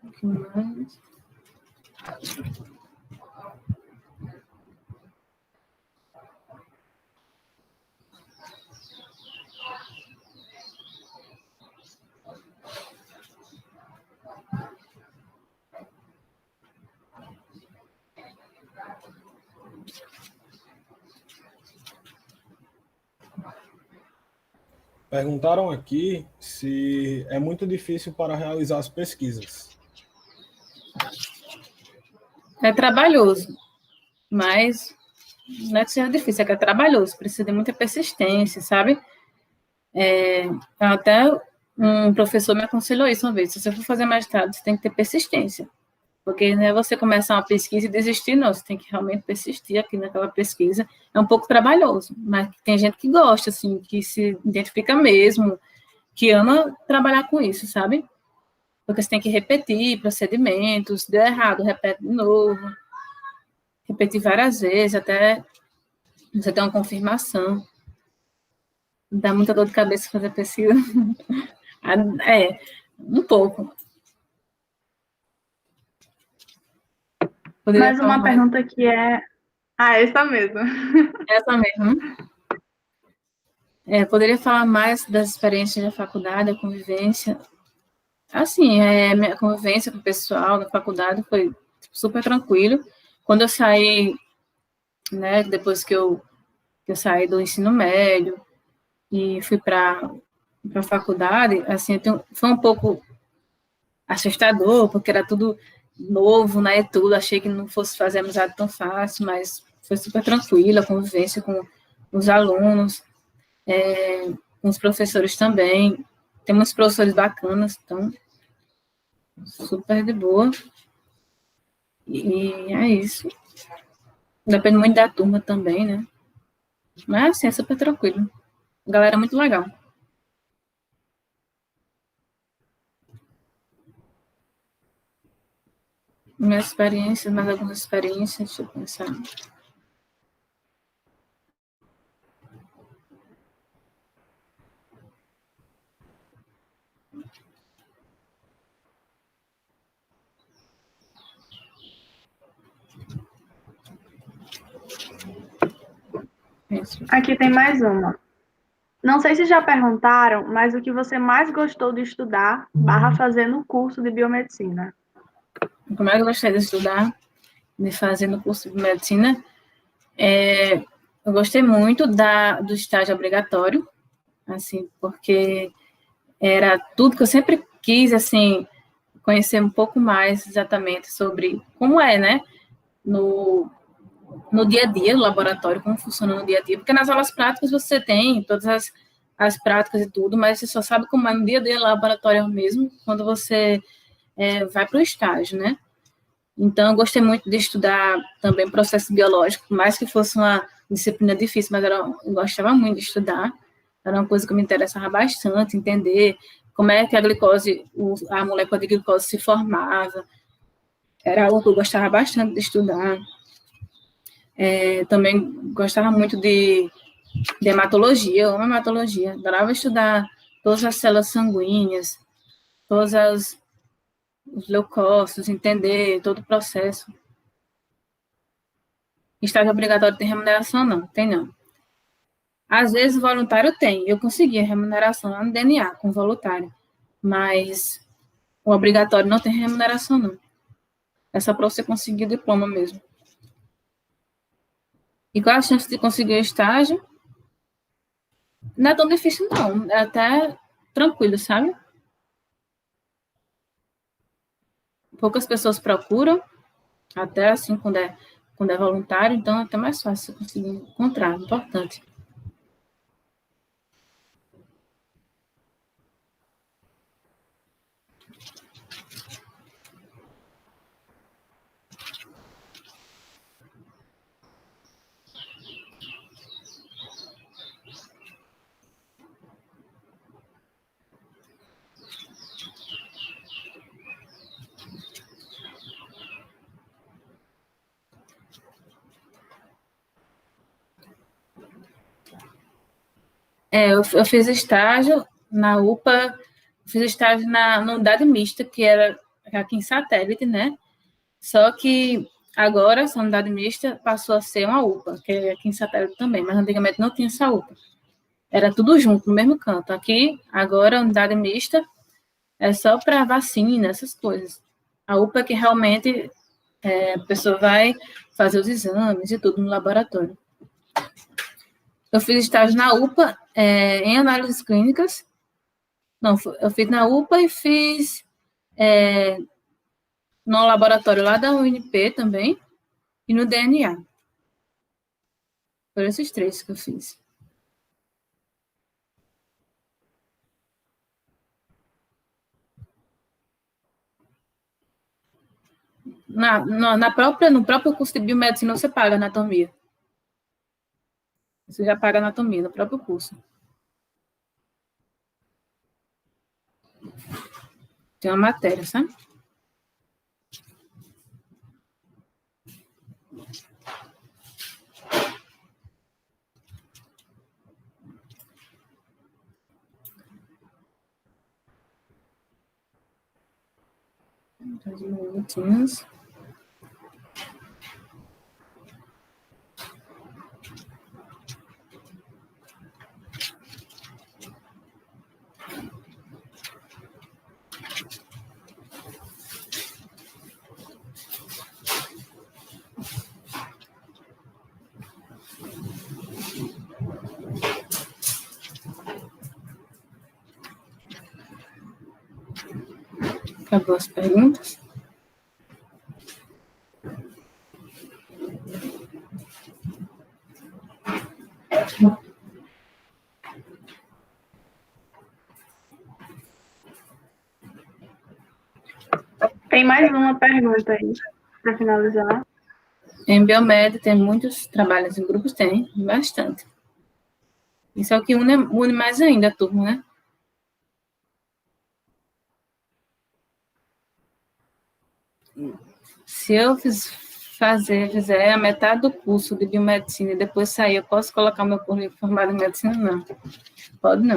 O que mais? Perguntaram aqui se é muito difícil para realizar as pesquisas. É trabalhoso, mas não é que seja difícil, é que é trabalhoso, precisa de muita persistência, sabe? Até um professor me aconselhou isso uma vez, se você for fazer mestrado, você tem que ter persistência, porque não é você começar uma pesquisa e desistir, não, você tem que realmente persistir aqui naquela pesquisa, é um pouco trabalhoso, mas tem gente que gosta, assim, que se identifica mesmo, que ama trabalhar com isso, sabe? Porque você tem que repetir procedimentos, deu errado, repete de novo, repetir várias vezes, até você ter uma confirmação. Dá muita dor de cabeça fazer pesquisa. Um pouco. Poderia Mais falar uma mais. pergunta que é... essa mesmo. Essa mesmo. Poderia falar mais das experiências da faculdade, a convivência. Assim, minha convivência com o pessoal na faculdade foi super tranquilo. Quando eu saí, né, depois que eu saí do ensino médio e fui para a faculdade, assim, foi um pouco assustador, porque era tudo novo, né, tudo, achei que não fosse fazer amizade tão fácil, mas foi super tranquila a convivência com os alunos, com os professores também, tem muitos professores bacanas, então, super de boa, e é isso. Depende muito da turma também, né, mas, assim, é super tranquilo. Galera muito legal. Minhas experiências, mais algumas experiências, deixa eu pensar. Isso. Aqui tem mais uma. Não sei se já perguntaram, mas o que você mais gostou de estudar barra fazer no curso de biomedicina? O que eu mais gostei de estudar, de fazer no curso de medicina, eu gostei muito do estágio obrigatório, assim, porque era tudo que eu sempre quis, assim, conhecer um pouco mais exatamente sobre como é, né, no dia a dia, no laboratório, como funciona no dia a dia, porque nas aulas práticas você tem todas as práticas e tudo, mas você só sabe como é no dia a dia, laboratório mesmo, quando você vai para o estágio, né? Então, eu gostei muito de estudar também processo biológico, por mais que fosse uma disciplina difícil, mas eu gostava muito de estudar, era uma coisa que me interessava bastante, entender como é que a glicose, a molécula de glicose se formava, era algo que eu gostava bastante de estudar. Também gostava muito de hematologia, eu amo hematologia, adorava estudar todas as células sanguíneas, todos os leucócitos, entender todo o processo. Estágio obrigatório tem remuneração? Não, tem não. Às vezes, voluntário tem. Eu consegui a remuneração lá no DNA com voluntário, mas o obrigatório não tem remuneração, não. É só para você conseguir o diploma mesmo. E qual a chance de conseguir o estágio? Não é tão difícil, não. É até tranquilo, sabe? Poucas pessoas procuram, até assim, quando é voluntário, então é até mais fácil você conseguir encontrar. Importante. Eu fiz estágio na UPA, fiz estágio na unidade mista, que era aqui em Satélite, né? Só que agora essa unidade mista passou a ser uma UPA, que é aqui em Satélite também, mas antigamente não tinha essa UPA. Era tudo junto, no mesmo canto. Aqui, agora, a unidade mista é só para vacina, essas coisas. A UPA é que realmente a pessoa vai fazer os exames e tudo no laboratório. Eu fiz estágio na UPA em análises clínicas. Não, eu fiz na UPA e fiz no laboratório lá da UNP também e no DNA. Foram esses três que eu fiz. No próprio curso de biomedicina você paga anatomia. Você já paga anatomia no próprio curso. Tem uma matéria, sabe? Uns minutinhos. Acabou as perguntas? Tem mais uma pergunta aí, para finalizar. Em biomed tem muitos trabalhos em grupos? Tem, bastante. Isso é o que une mais ainda a turma, né? Se eu fizer a metade do curso de biomedicina e depois sair, eu posso colocar meu currículo formado em medicina? Não. Pode não.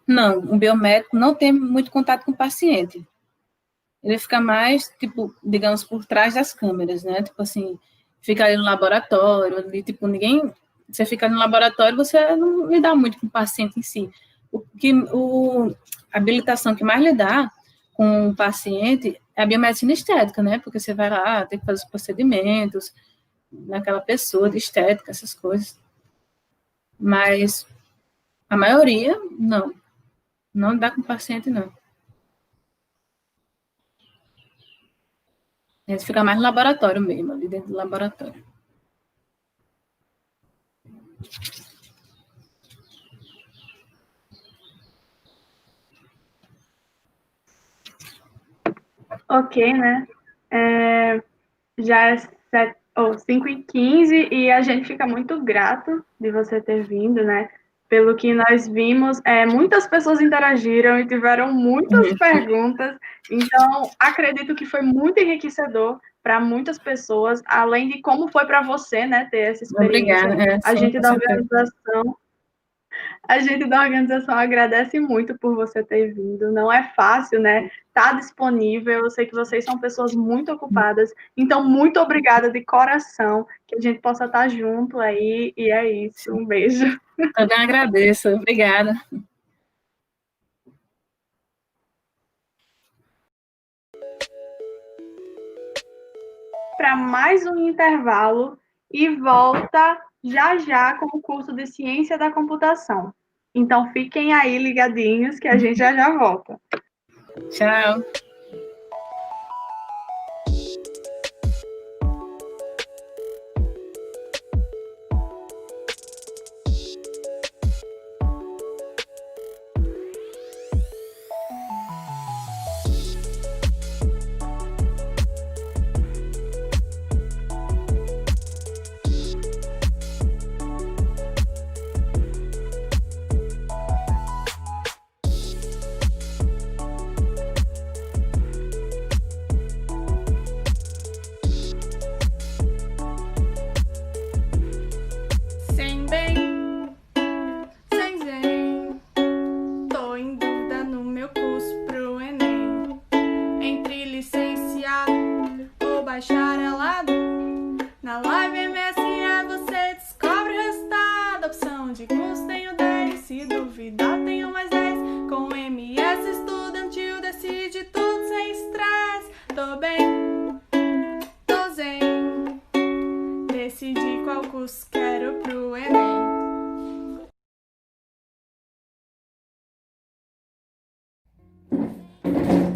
Não, um biomédico não tem muito contato com o paciente. ele fica mais, tipo, digamos, por trás das câmeras, né? Tipo assim, fica ali no laboratório, ali, tipo, ninguém... Você fica no laboratório, você não lida muito com o paciente em si. A habilitação que mais lidar com o paciente é a biomedicina estética, né? Porque você vai lá, tem que fazer os procedimentos naquela pessoa de estética, essas coisas. Mas a maioria, não dá com o paciente, não. A gente fica mais no laboratório mesmo, ali dentro do laboratório. Ok, né? Já é 5h15 e a gente fica muito grato de você ter vindo, né? Pelo que nós vimos, muitas pessoas interagiram e tiveram muitas perguntas, então acredito que foi muito enriquecedor para muitas pessoas, além de como foi para você, né, ter essa experiência. Obrigada. A gente da organização agradece muito por você ter vindo. Não é fácil, né? Tá disponível. Eu sei que vocês são pessoas muito ocupadas. Então, muito obrigada de coração. Que a gente possa estar junto aí. E é isso. Um beijo. Também agradeço. Obrigada. Para mais um intervalo e volta já já com o curso de Ciência da Computação. Então, fiquem aí ligadinhos que a gente já já volta. Tchau.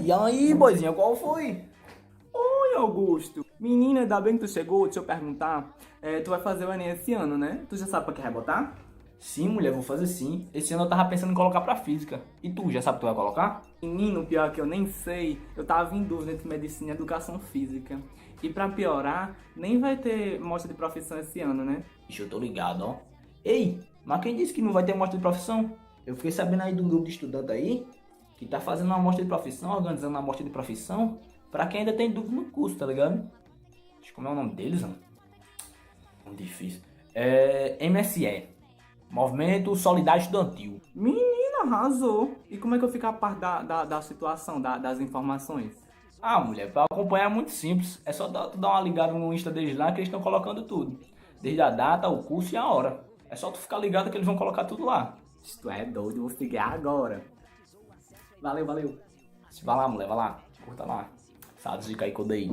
E aí, boizinha, qual foi? Oi, Augusto. Menina, ainda bem que tu chegou. Deixa eu perguntar. Tu vai fazer o Enem esse ano, né? Tu já sabe pra que vai botar? Sim, mulher, vou fazer sim. Esse ano eu tava pensando em colocar pra física. E tu, já sabe o que tu vai colocar? Menino, pior que eu nem sei. Eu tava em dúvida entre medicina e educação física. E pra piorar, nem vai ter mostra de profissão esse ano, né? Ixi, eu tô ligado, ó. Ei, mas quem disse que não vai ter mostra de profissão? Eu fiquei sabendo aí de um grupo de estudante aí que tá fazendo uma amostra de profissão, organizando uma amostra de profissão pra quem ainda tem dúvida no curso, tá ligado? Como é o nome deles, mano? Muito difícil. MSE, Movimento Solidário Estudantil. Menina, arrasou. E como é que eu fico a par da situação, das informações? Ah, mulher, pra acompanhar é muito simples. É só tu dar uma ligada no Insta deles lá que eles estão colocando tudo. Desde a data, o curso e a hora. É só tu ficar ligado que eles vão colocar tudo lá. Se tu é doido, eu vou seguir agora. Valeu. Vai lá, mulher, vai lá. Curta lá. Essa dica aí que eu dei.